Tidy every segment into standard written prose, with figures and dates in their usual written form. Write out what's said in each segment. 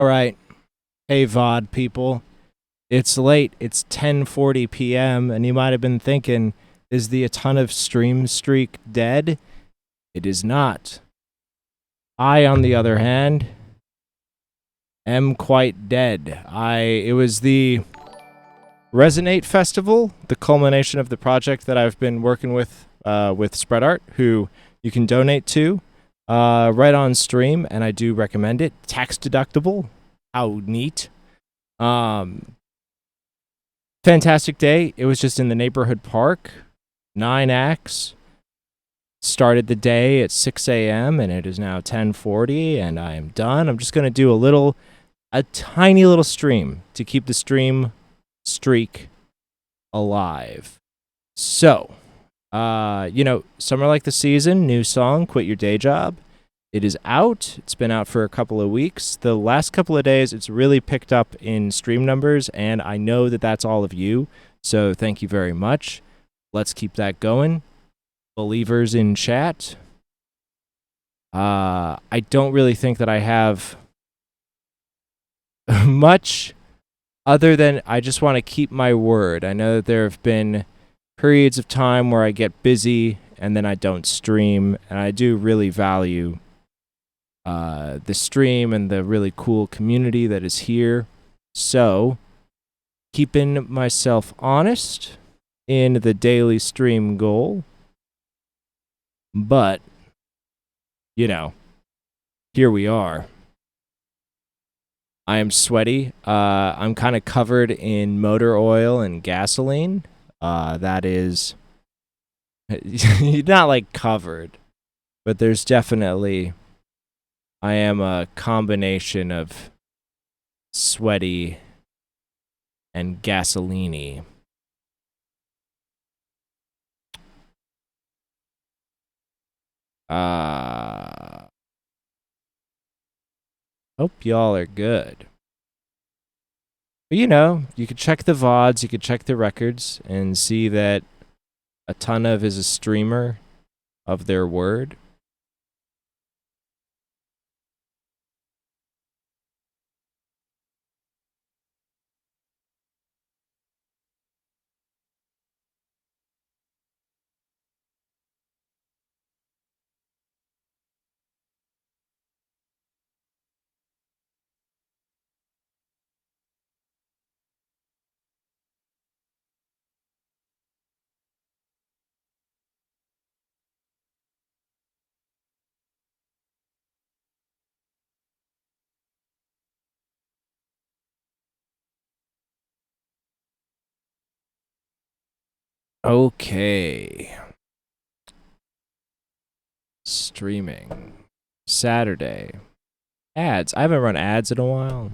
All right. Hey, VOD people. It's late. It's 10:40 p.m. and you might have been thinking, is the a ton of stream streak dead? It is not. I, on the other hand, am quite dead. It was the Resonate Festival, the culmination of the project that I've been working with Spread Art, who you can donate to right on stream, and I do recommend it. Tax deductible. How neat. Um, Fantastic day. It was just in the neighborhood park. 9 acts. Started the day at 6 a.m. and it is now 10:40 and I am done. I'm just going to do a tiny little stream to keep the stream streak alive. So, Summer Like the Season, new song, Quit Your Day Job. It is out. It's been out for a couple of weeks. The last couple of days, it's really picked up in stream numbers, and I know that that's all of you. So thank you very much. Let's keep that going. Believers in chat. I don't really think that I have much other than I just want to keep my word. I know that there have been periods of time where I get busy and then I don't stream, and I do really value the stream and the really cool community that is here. So, keeping myself honest in the daily stream goal. But, here we are. I am sweaty. I'm kind of covered in motor oil and gasoline. That is not like covered, but there's definitely, I am a combination of sweaty and gasoline-y. Hope y'all are good. But you could check the VODs, you could check the records, and see that a ton of is a streamer of their word. Okay. Streaming. Saturday. Ads. I haven't run ads in a while.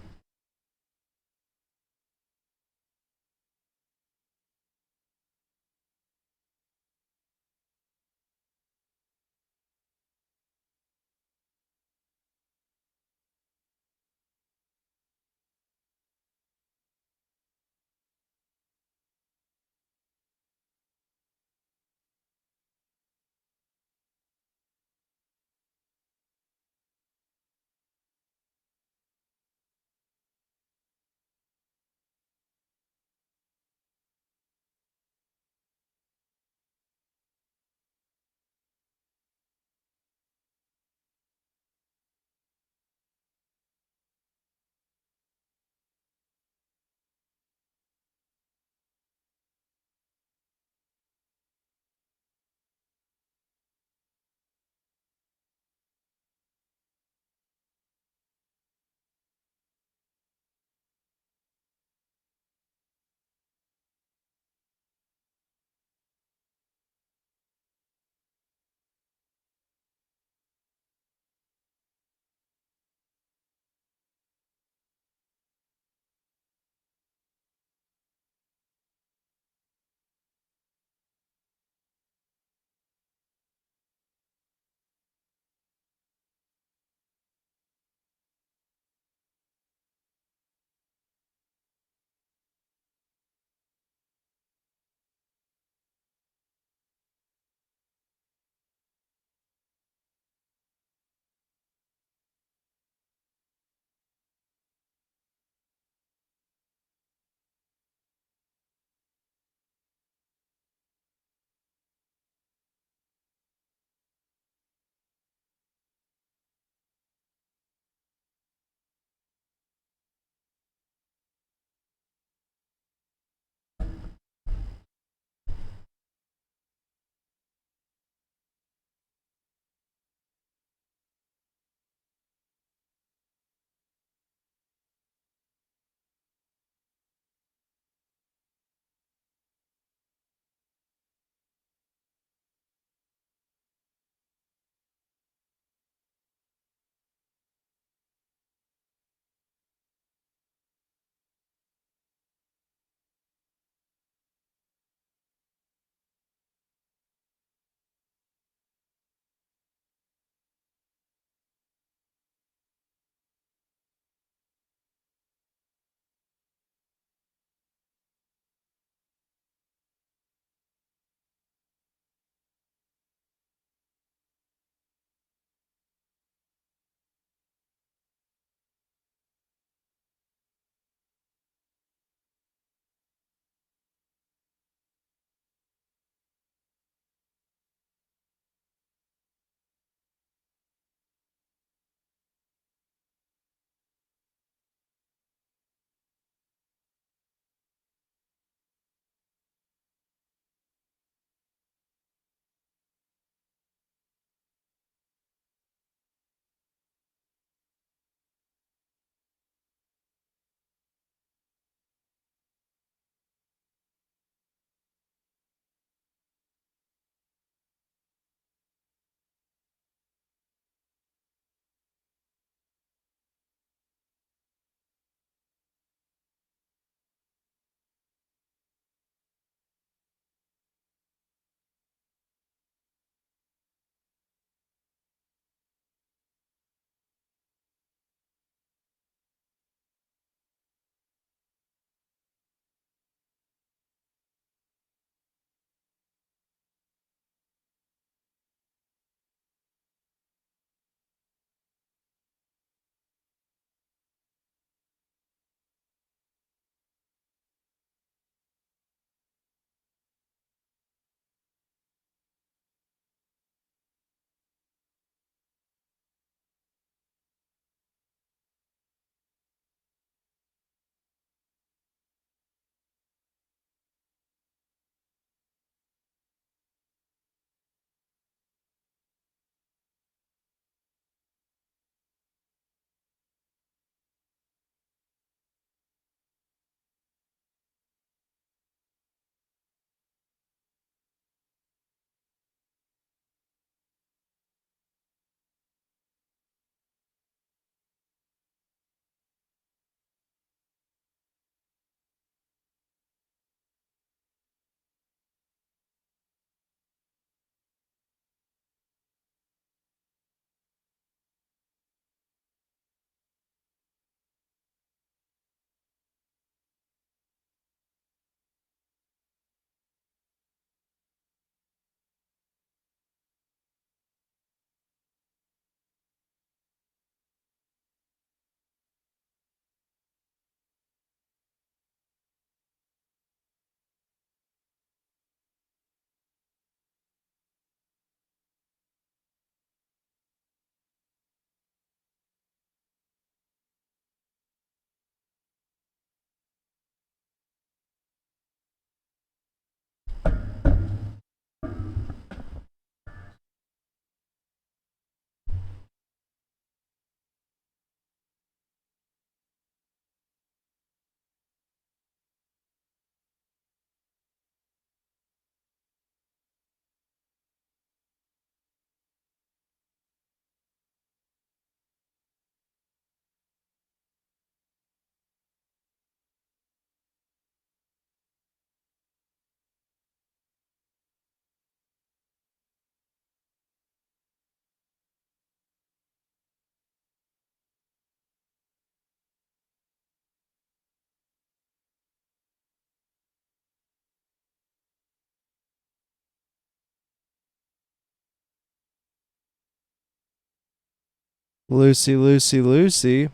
Lucy, Lucy, Lucy.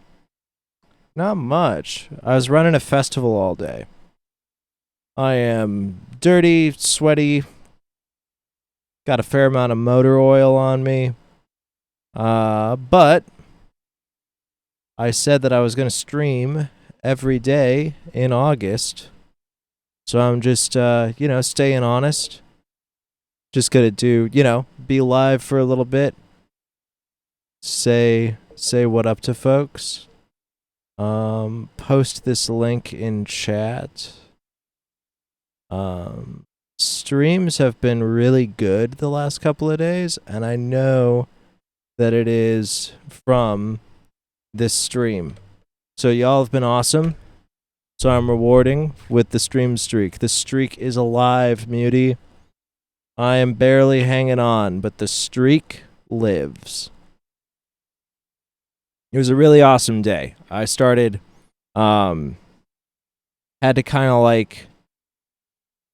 Not much. I was running a festival all day. I am dirty, sweaty, got a fair amount of motor oil on me. But I said that I was going to stream every day in August. So I'm just, staying honest. Just going to be live for a little bit. Say what up to folks. Post this link in chat. Streams have been really good the last couple of days, and I know that it is from this stream. So y'all have been awesome. So I'm rewarding with the stream streak. The streak is alive, Muty. I am barely hanging on, but the streak lives. It was a really awesome day. I started, had to kind of like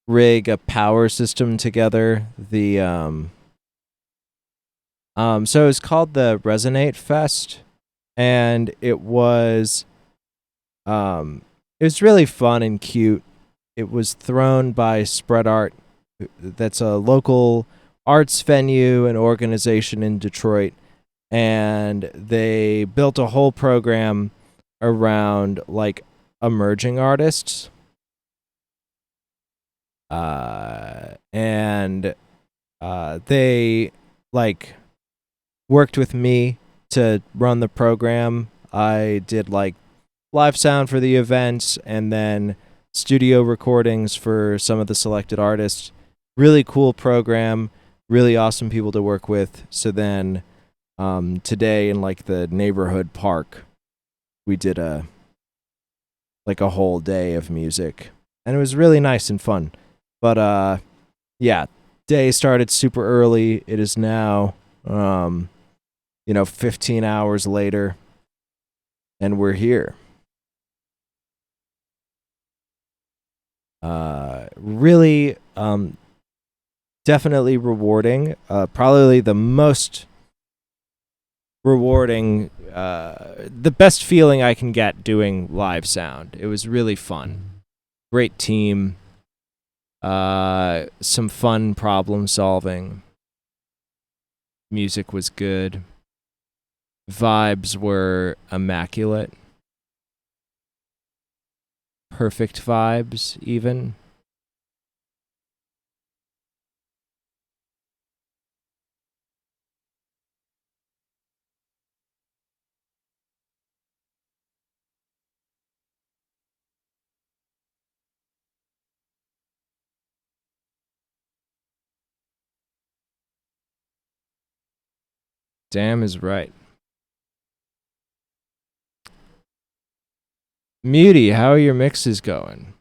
rig a power system together. So it was called the Resonate Fest, and it was really fun and cute. It was thrown by Spread Art. That's a local arts venue and organization in Detroit, and they built a whole program around like emerging artists. And they like worked with me to run the program. I did like live sound for the events and then studio recordings for some of the selected artists. Really cool program, really awesome people to work with. So then today in like the neighborhood park, we did a whole day of music, and it was really nice and fun. But yeah, day started super early. It is now 15 hours later, and we're here. Really definitely rewarding. Probably the most rewarding, the best feeling I can get doing live sound. It was really fun. Great team. Some fun problem solving. Music was good. Vibes were immaculate. Perfect vibes, even. Damn is right. Muty, how are your mixes going?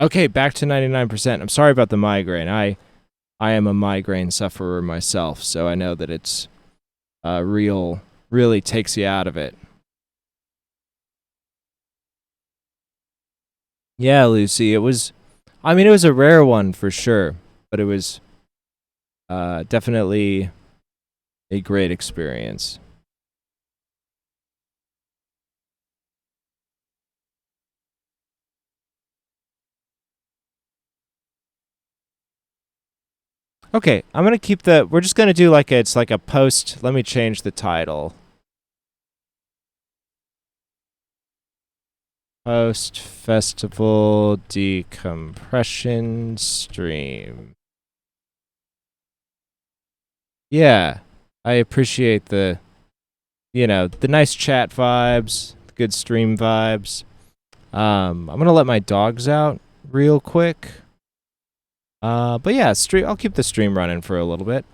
Okay, back to 99%. I'm sorry about the migraine. I am a migraine sufferer myself, so I know that it's really takes you out of it. Yeah, Lucy, it was a rare one for sure, but it was definitely a great experience. Okay, I'm gonna keep we're just gonna do it's like a post. Let me change the title. Post festival decompression stream. Yeah, I appreciate the the nice chat vibes, the good stream vibes. I'm gonna let my dogs out real quick. But yeah, I'll keep the stream running for a little bit.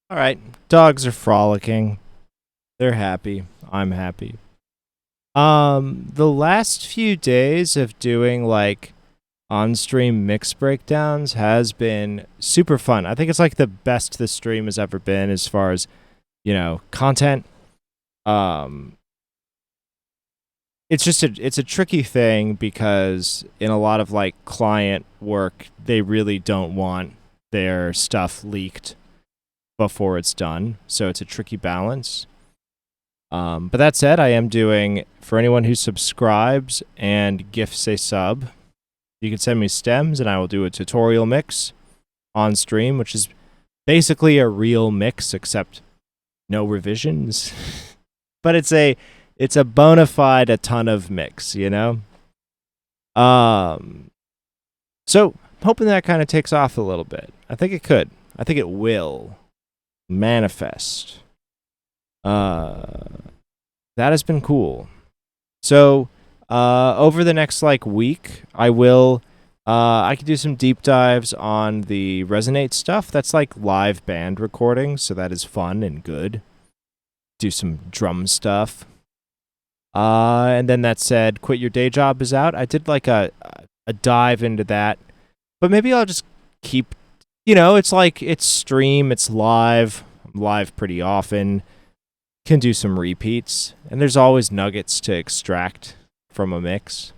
All right, dogs are frolicking. They're happy. I'm happy. The last few days of doing like on stream mix breakdowns has been super fun. I think it's like the best the stream has ever been as far as, content. Um it's a tricky thing because in a lot of like client work, they really don't want their stuff leaked before it's done. So it's a tricky balance. But that said, I am doing for anyone who subscribes and gifts a sub, you can send me stems and I will do a tutorial mix on stream, which is basically a real mix except no revisions. But it's a bona fide a ton of mix, Um so I'm hoping that kind of takes off a little bit. I think it could. I think it will manifest. That has been cool. So, over the next like week, I could do some deep dives on the Resonate stuff. That's like live band recordings, so that is fun and good. Do some drum stuff. And then that said, Quit Your Day Job is out. I did like a dive into that, but maybe I'll just keep. It's like it's stream, it's live. I'm live pretty often. Can do some repeats, and there's always nuggets to extract from a mix.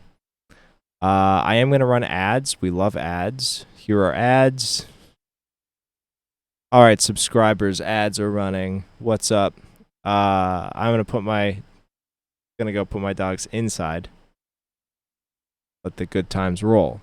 I am going to run ads. We love ads. Here are ads. All right, subscribers, ads are running. What's up? I'm gonna go put my dogs inside. Let the good times roll.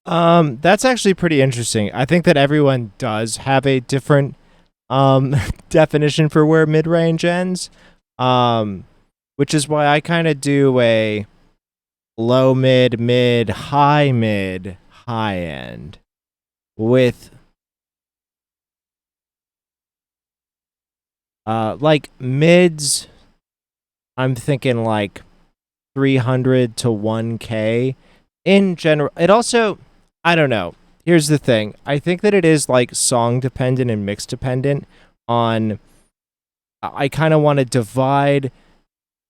That's actually pretty interesting. I think that everyone does have a different um definition for where mid-range ends. Um, which is why I kind of do a low mid, high end with like mids. I'm thinking like 300 to 1K in general. It also, I don't know. Here's the thing. I think that it is like song dependent and mix dependent on I kind of want to divide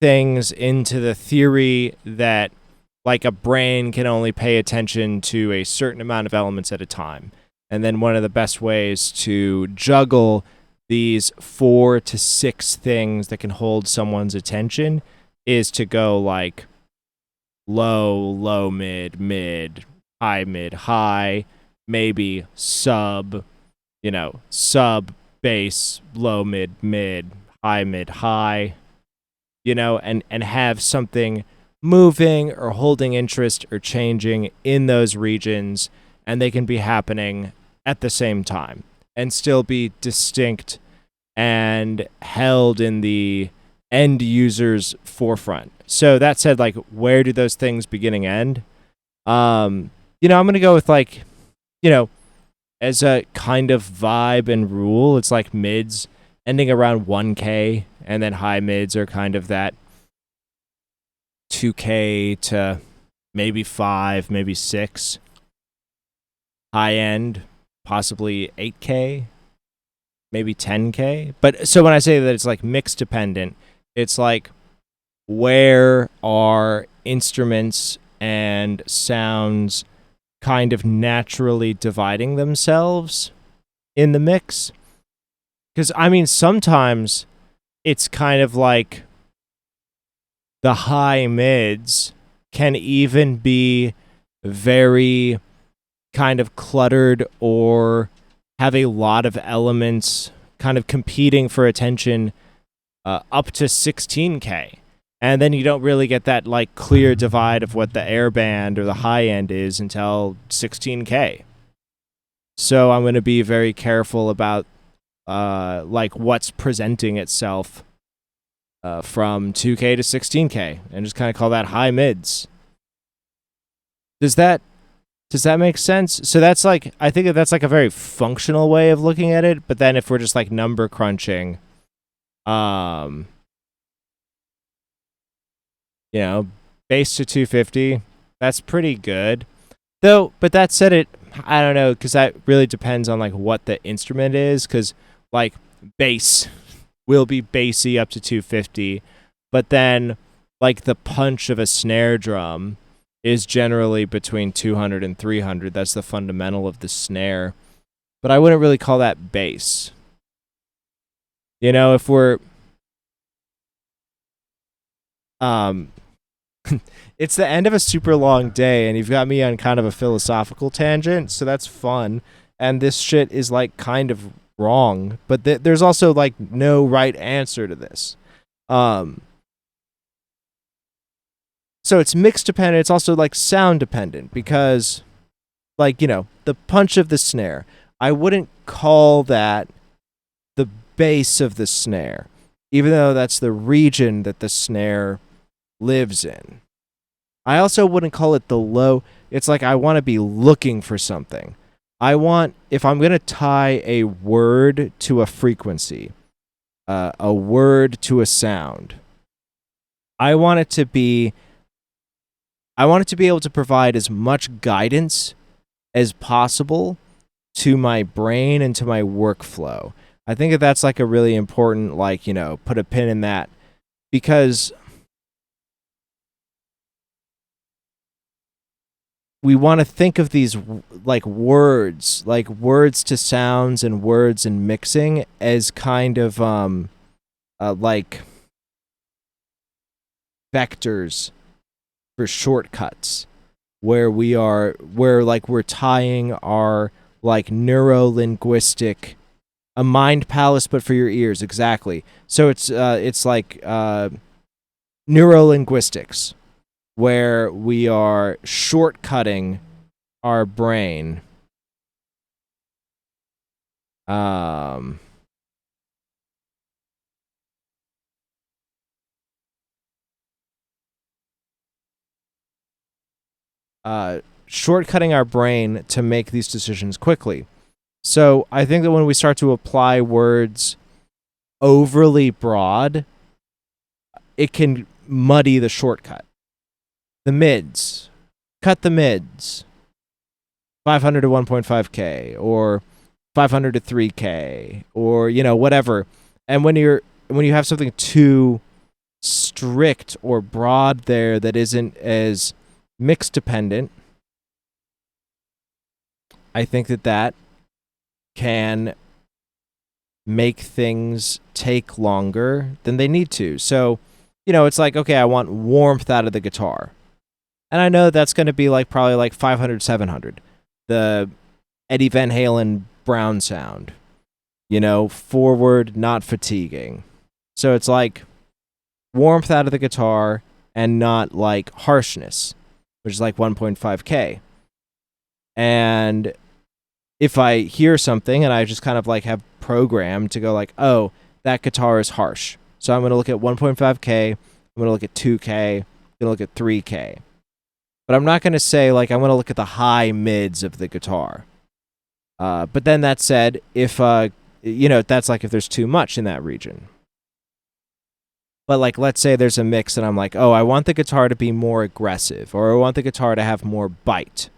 things into the theory that like a brain can only pay attention to a certain amount of elements at a time. And then one of the best ways to juggle these 4 to 6 things that can hold someone's attention is to go like low, mid, high, maybe sub, bass, low, mid, high, and have something moving or holding interest or changing in those regions, and they can be happening at the same time and still be distinct and held in the end user's forefront. So that said, like, where do those things beginning end? I'm gonna go with like, you know, as a kind of vibe and rule, it's like mids ending around 1K, and then high mids are kind of that 2K to maybe 5, maybe 6. High end, possibly 8K, maybe 10K. But so when I say that it's like mix dependent, it's like where are instruments and sounds kind of naturally dividing themselves in the mix? Because, I mean, sometimes it's kind of like the high mids can even be very kind of cluttered or have a lot of elements kind of competing for attention up to 16K. And then you don't really get that like clear divide of what the air band or the high end is until 16K. So I'm going to be very careful about like what's presenting itself from 2K to 16K, and just kind of call that high mids. Does that make sense? So that's like, I think that's like a very functional way of looking at it. But then if we're just like number crunching, base to 250, that's pretty good. Though, but that said, I don't know, because that really depends on like what the instrument is. Because like bass will be bassy up to 250, but then like the punch of a snare drum is generally between 200 and 300. That's the fundamental of the snare. But I wouldn't really call that bass. If we're it's the end of a super long day, and you've got me on kind of a philosophical tangent, so that's fun. And this shit is like kind of wrong, but there's also like no right answer to this. So it's mix dependent. It's also like sound dependent, because like, the punch of the snare, I wouldn't call that the base of the snare, even though that's the region that the snare lives in. I also wouldn't call it the low. It's like I want to be looking for something. If I'm going to tie a word to a frequency, a word to a sound, I want it to be able to provide as much guidance as possible to my brain and to my workflow. I think that that's like a really important, like, put a pin in that, because we want to think of these like words to sounds and words and mixing as kind of like vectors for shortcuts, where we're tying our like neuro-linguistic, a mind palace but for your ears, exactly. So it's like neuro-linguistics, where we are shortcutting our brain, um, shortcutting our brain to make these decisions quickly. So I think that when we start to apply words overly broad, it can muddy the shortcut. The mids, cut the mids, 500 to 1.5K or 500 to 3K or whatever. And when you have something too strict or broad there that isn't as mix dependent, I think that can make things take longer than they need to. So, it's like, okay, I want warmth out of the guitar. And I know that's going to be like probably like 500, 700. The Eddie Van Halen Brown sound. Forward, not fatiguing. So it's like warmth out of the guitar and not like harshness, which is like 1.5K. And if I hear something and I just kind of like have programmed to go like, oh, that guitar is harsh. So I'm going to look at 1.5K, I'm going to look at 2K, I'm going to look at 3K. But I'm not going to say like I'm going to look at the high mids of the guitar. But then that said, if that's like if there's too much in that region. But like let's say there's a mix and I'm like, oh, I want the guitar to be more aggressive or I want the guitar to have more bite.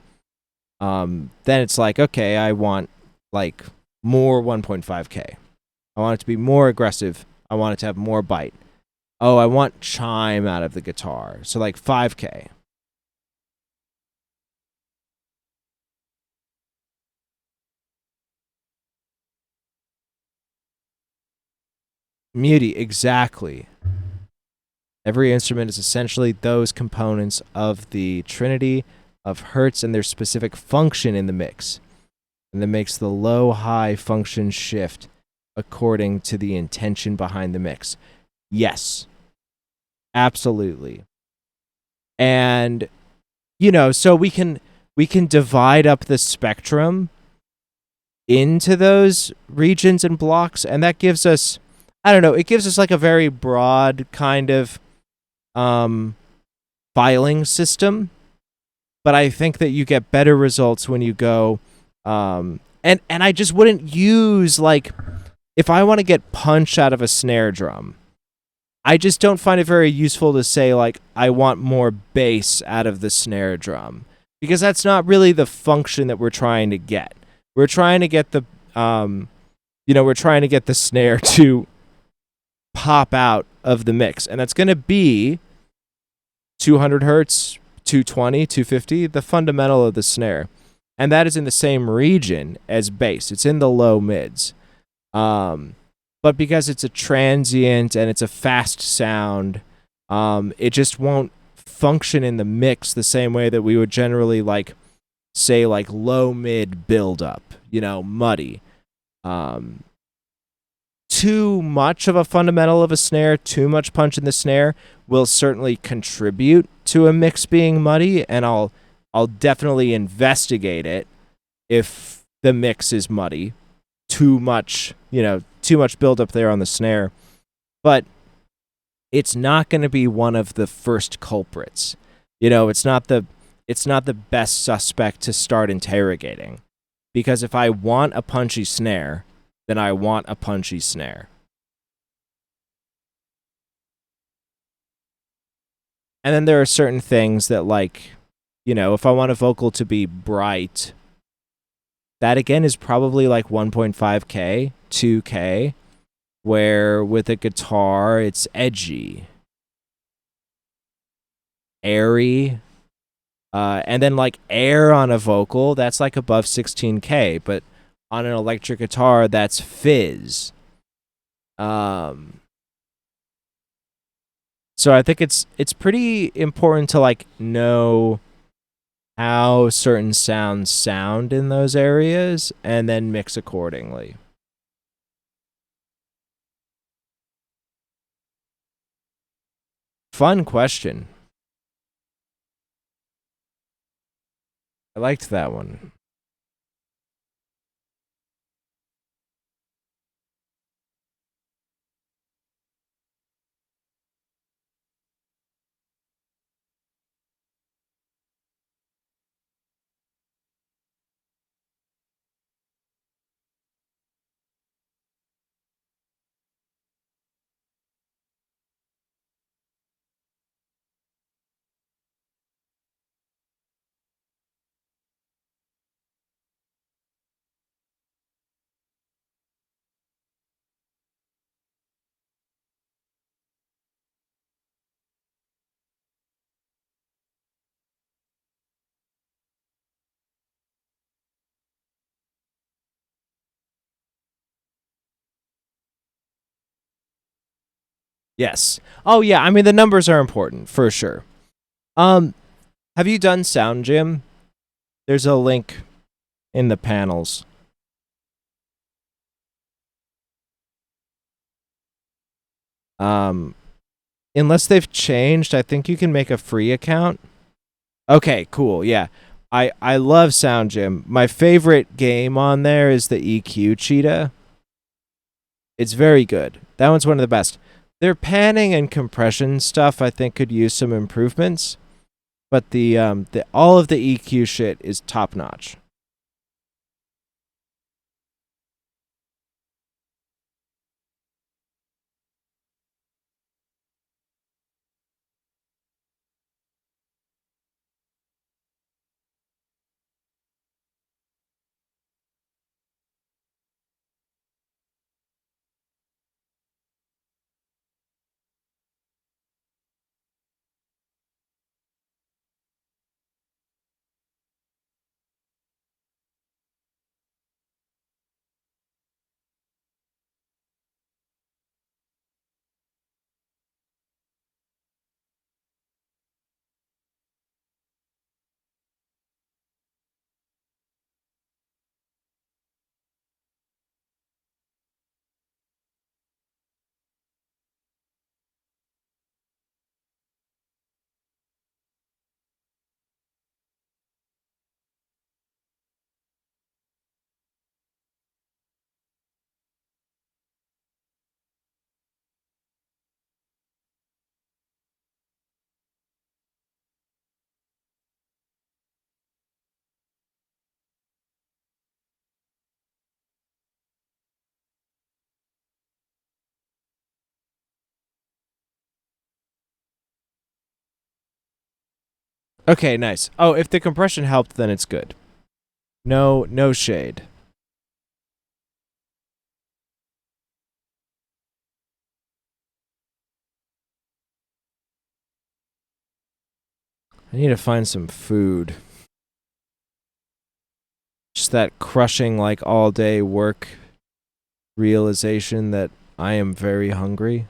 Then it's like, okay, I want like more 1.5K. I want it to be more aggressive. I want it to have more bite. Oh, I want chime out of the guitar. So like 5K. Muty, exactly. Every instrument is essentially those components of the trinity of hertz and their specific function in the mix. And that makes the low-high function shift according to the intention behind the mix. Yes, absolutely. And so we can divide up the spectrum into those regions and blocks, and that gives us, I don't know, it gives us like a very broad kind of filing system. But I think that you get better results when you go, and I just wouldn't use like, if I want to get punch out of a snare drum, I just don't find it very useful to say like I want more bass out of the snare drum, because that's not really the function that we're trying to get. We're trying to get the we're trying to get the snare to pop out of the mix, and that's going to be 200 hertz, 220, 250, the fundamental of the snare. And that is in the same region as bass. It's in the low mids. But because it's a transient and it's a fast sound, it just won't function in the mix the same way that we would generally like, say, like low mid build up, muddy. Too much of a fundamental of a snare, too much punch in the snare will certainly contribute to a mix being muddy, and I'll definitely investigate it if the mix is muddy. Too much build up there on the snare. But it's not going to be one of the first culprits. It's not the best suspect to start interrogating. Because if I want a punchy snare, then I want a punchy snare. And then there are certain things that, like, if I want a vocal to be bright, that again is probably like 1.5K, 2K, where with a guitar it's edgy, airy, and then like air on a vocal, that's like above 16K, but on an electric guitar, that's fizz. So I think it's pretty important to like know how certain sounds sound in those areas and then mix accordingly. Fun question. I liked that one. Yes. Oh yeah, I mean the numbers are important for sure. Um have you done Sound Gym? There's a link in the panels. Um unless they've changed, I think you can make a free account. Okay, cool. Yeah. I love Sound Gym. My favorite game on there is the EQ cheetah. It's very good. That one's one of the best. Their panning and compression stuff I think could use some improvements, but the all of the EQ shit is top notch. Okay, nice. Oh, if the compression helped, then it's good. No shade. I need to find some food. Just that crushing, like, all day work realization that I am very hungry.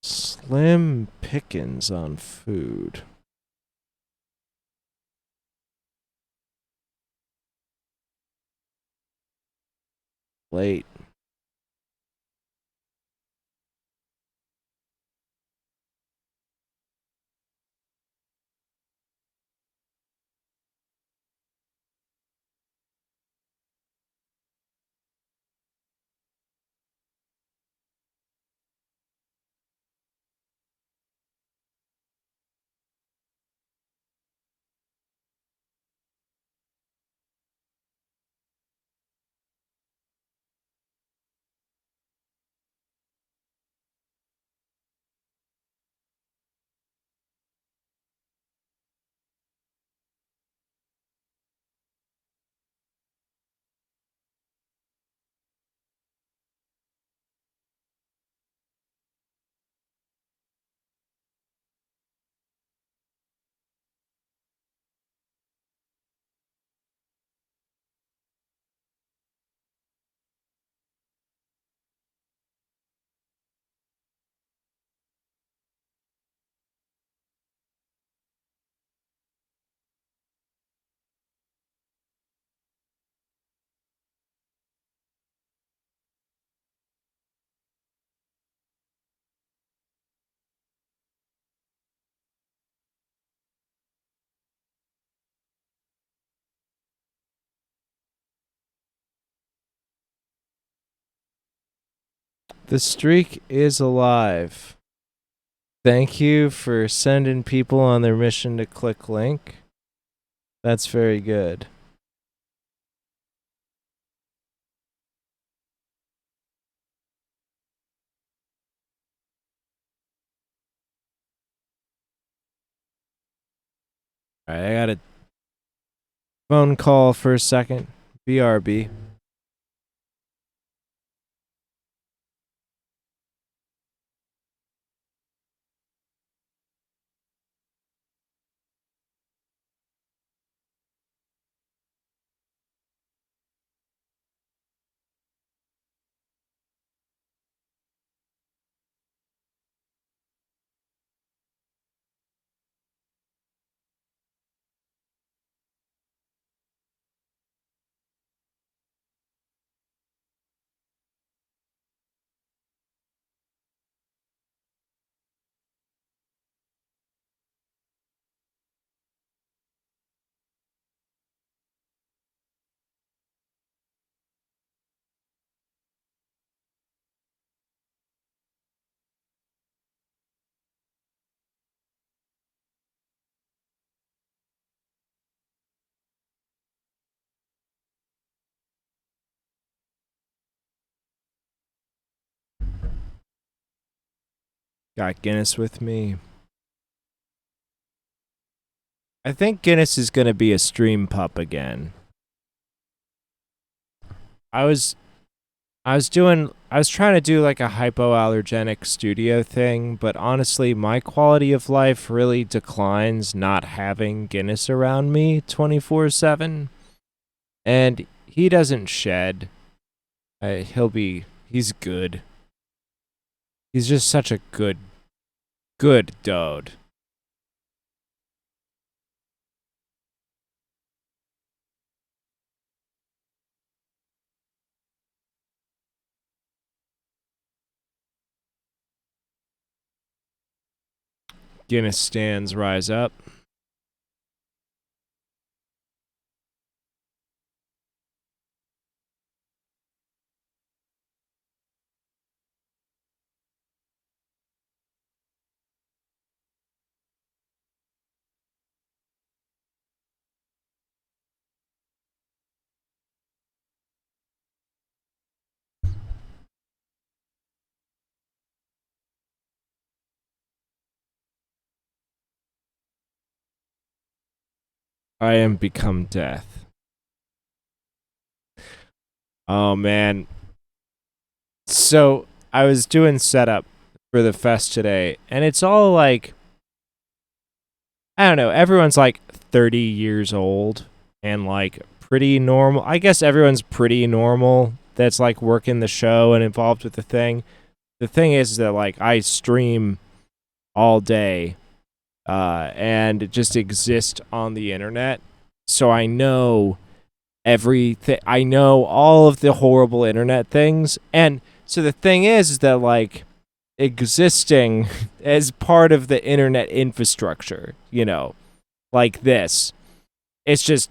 Slim pickings on food. Late. The streak is alive. Thank you for sending people on their mission to click link. That's very good. All right, I got a phone call for a second. BRB. Got Guinness with me. I think Guinness is going to be a stream pup again. I was trying to do like a hypoallergenic studio thing, but honestly, my quality of life really declines not having Guinness around me 24/7. And he doesn't shed. He's good. He's just such a good dode. Guinness stands rise up. I am become death. Oh man. So I was doing setup for the fest today, and it's all like, I don't know, everyone's like 30 years old and like pretty normal. I guess everyone's pretty normal that's like working the show and involved with the thing. The thing is that like I stream all day and just exist on the internet. So I know everything. I know all of the horrible internet things. And so the thing is that like existing as part of the internet infrastructure, like this. It's just,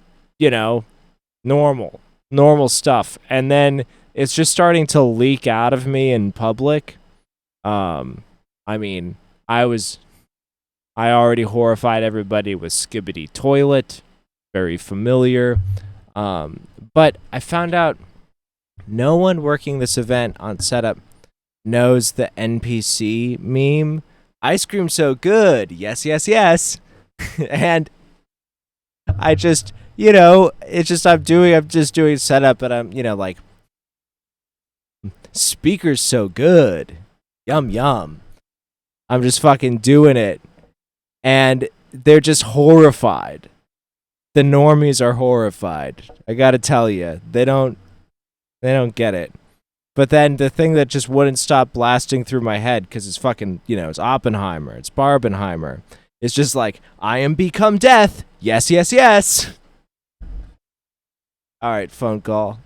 normal stuff. And then it's just starting to leak out of me in public. I mean, I was I already horrified everybody with Skibbity Toilet, very familiar. But I found out no one working this event on setup knows the NPC meme. Ice cream so good. Yes, yes, yes. And I just, it's just I'm just doing setup and I'm, like speakers so good. Yum yum. I'm just fucking doing it. And they're just horrified. The normies are horrified. I got to tell you. They don't get it. But then the thing that just wouldn't stop blasting through my head cuz it's fucking, it's Oppenheimer, it's Barbenheimer. It's just like, I am become death. Yes, yes, yes. All right, phone call.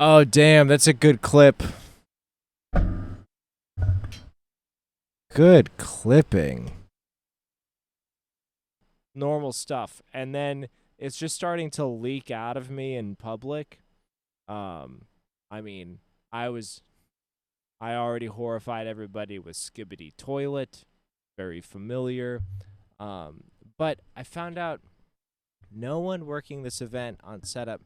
Oh, damn, that's a good clip. Good clipping. Normal stuff. And then it's just starting to leak out of me in public. I mean, I already horrified everybody with Skibbity Toilet. Very familiar. But I found out no one working this event on setup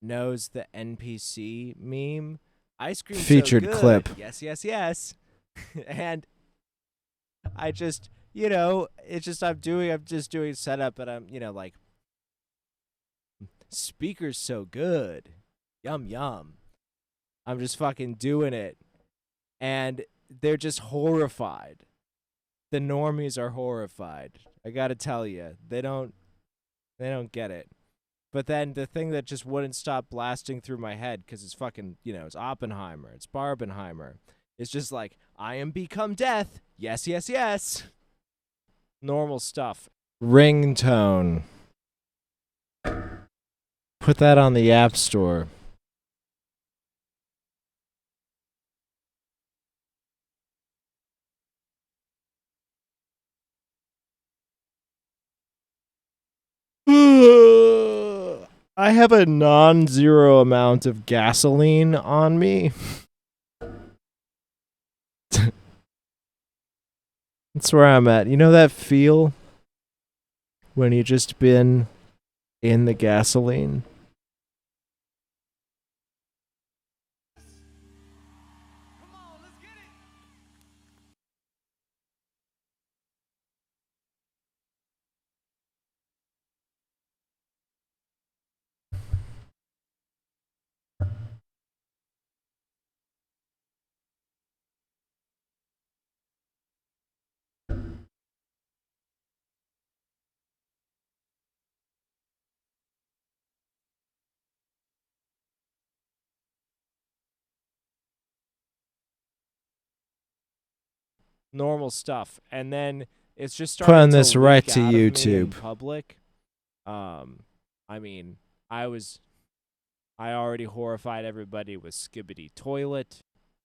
knows the NPC meme. Ice cream Featured so good. clip. Yes, yes, yes. And I just, it's just I'm just doing setup, and I'm, like, speakers so good. Yum yum. I'm just fucking doing it. And they're just horrified. The normies are horrified. I got to tell you. They don't get it. But then the thing that just wouldn't stop blasting through my head, because it's fucking, it's Oppenheimer, it's Barbenheimer. It's just like, I am become death. Yes, yes, yes. Normal stuff. Ringtone. Put that on the App Store. I have a non-zero amount of gasoline on me. That's where I'm at. You know that feel when you just been in the gasoline? Normal stuff. And then it's just starting Putting to this leak right to out of me in YouTube. public. I mean, I already horrified everybody with Skibbity Toilet.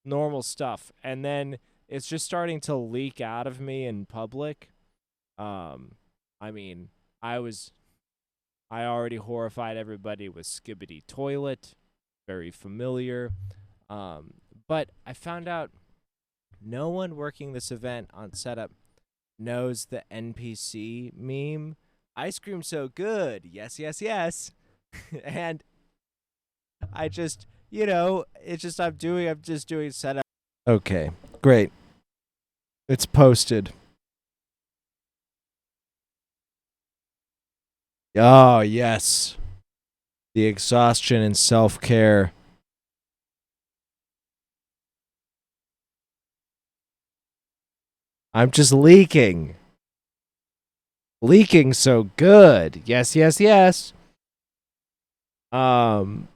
Normal stuff. And then it's just starting to leak out of me in public. I mean, I already horrified everybody with Skibbity Toilet. Very familiar. But I found out no one working this event on setup knows the NPC meme. Ice cream so good. Yes, yes, yes. And I just, it's just I'm just doing setup. Okay, great. It's posted. Oh, yes. The exhaustion and self-care. I'm just leaking. Leaking so good. Yes, yes, yes. The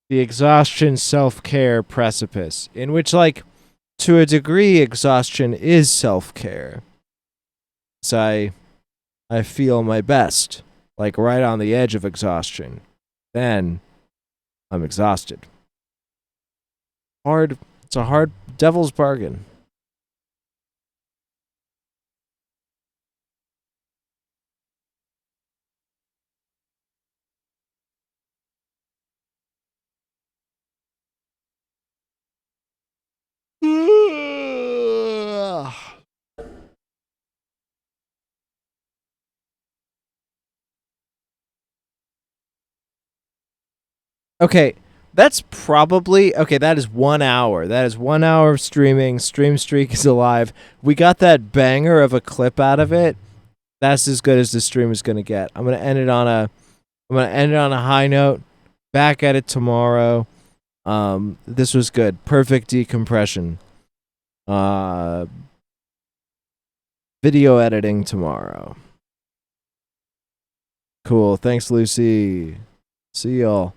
exhaustion self-care precipice, in which, like, to a degree, exhaustion is self-care. So I feel my best, like right on the edge of exhaustion. Then I'm exhausted. Hard. It's a hard devil's bargain. Okay, that's probably okay. That is 1 hour. That is 1 hour of streaming. Stream Streak is alive. We got that banger of a clip out of it. That's as good as the stream is gonna get. I'm gonna end it on a high note. Back at it tomorrow. This was good. Perfect decompression. Video editing tomorrow. Cool. Thanks, Lucy. See y'all.